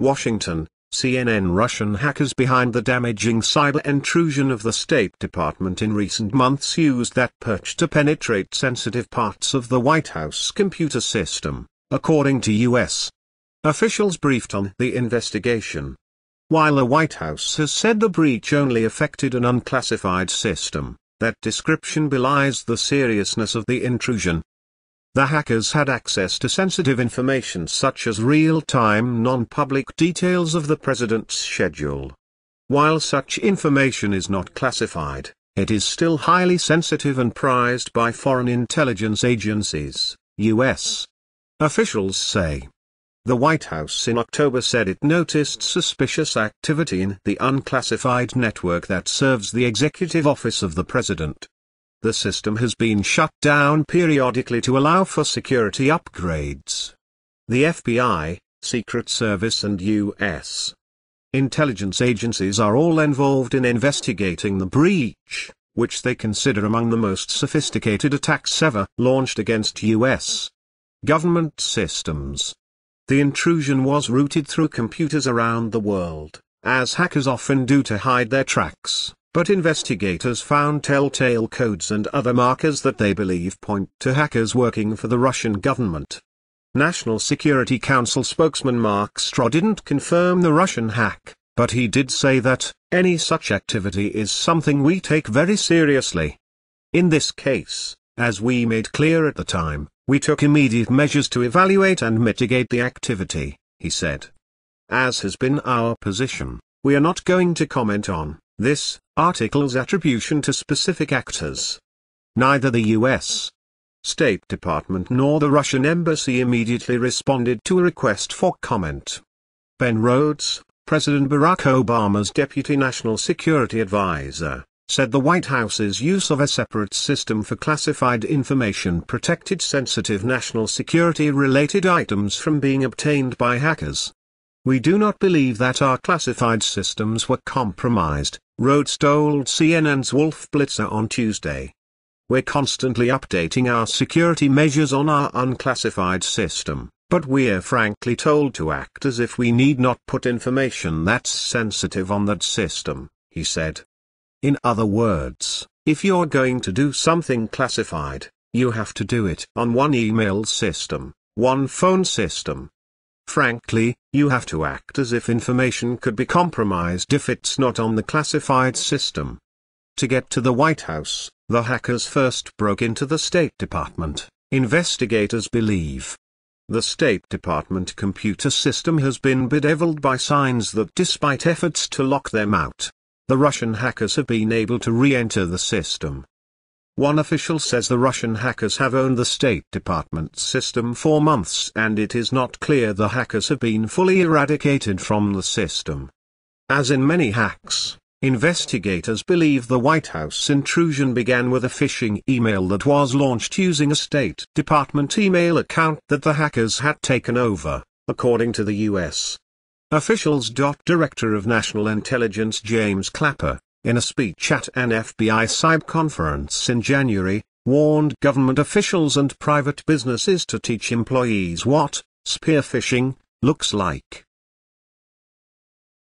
Washington, CNN. Russian hackers behind the damaging cyber intrusion of the State Department in recent months used that perch to penetrate sensitive parts of the White House computer system, according to U.S. officials briefed on the investigation. While the White House has said the breach only affected an unclassified system, that description belies the seriousness of the intrusion. The hackers had access to sensitive information such as real-time non-public details of the president's schedule. While such information is not classified, it is still highly sensitive and prized by foreign intelligence agencies, U.S. officials say. The White House in October said it noticed suspicious activity in the unclassified network that serves the executive office of the president. The system has been shut down periodically to allow for security upgrades. The FBI, Secret Service and U.S. intelligence agencies are all involved in investigating the breach, which they consider among the most sophisticated attacks ever launched against U.S. government systems. The intrusion was routed through computers around the world, as hackers often do to hide their tracks, but investigators found telltale codes and other markers that they believe point to hackers working for the Russian government. National Security Council spokesman Mark Straw didn't confirm the Russian hack, but he did say that any such activity is something we take very seriously. In this case, as we made clear at the time, we took immediate measures to evaluate and mitigate the activity, he said. As has been our position, we are not going to comment on this article's attribution to specific actors. Neither the U.S. State Department nor the Russian embassy immediately responded to a request for comment. Ben Rhodes, President Barack Obama's deputy national security advisor, said the White House's use of a separate system for classified information protected sensitive national security-related items from being obtained by hackers. We do not believe that our classified systems were compromised, Rhodes told CNN's Wolf Blitzer on Tuesday. We're constantly updating our security measures on our unclassified system, but we're frankly told to act as if we need not put information that's sensitive on that system, he said. In other words, if you're going to do something classified, you have to do it on one email system, one phone system. Frankly, you have to act as if information could be compromised if it's not on the classified system. To get to the White House, the hackers first broke into the State Department, investigators believe. The State Department computer system has been bedeviled by signs that despite efforts to lock them out, the Russian hackers have been able to re-enter the system. One official says the Russian hackers have owned the State Department system for months and it is not clear the hackers have been fully eradicated from the system. As in many hacks, investigators believe the White House intrusion began with a phishing email that was launched using a State Department email account that the hackers had taken over, according to the U.S. officials. Director of National Intelligence James Clapper, in a speech at an FBI cyber conference in January, warned government officials and private businesses to teach employees what spear phishing looks like.